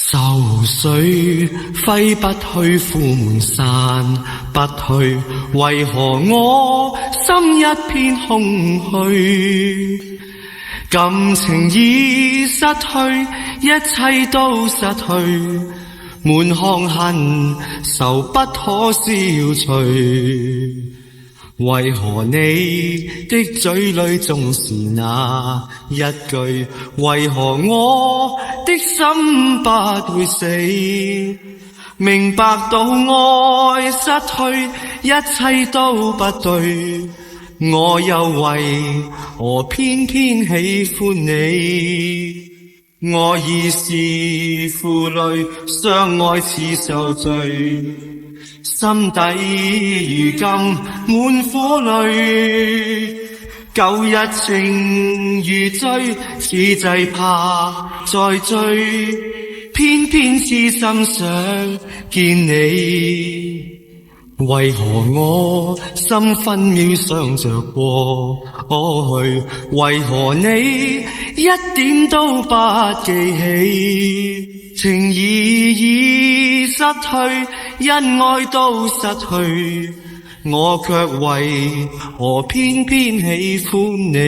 愁緒揮不去，苦悶散不去，為何我心一片空虛？感情已失去，一切都失去，滿腔恨愁不可消除。為何你的嘴裏總是那一句？為何我的心不會死？明白到愛失去，一切都不對，我又為何偏偏喜歡你？我已是負累，相愛似受罪，心底如今滿苦淚，舊日情如醉，此際怕再追，偏偏痴心想見你。為何我心分秒想着過去？為何你一點都不記起？情義已失去，恩愛都失去，我卻為何偏偏喜歡你？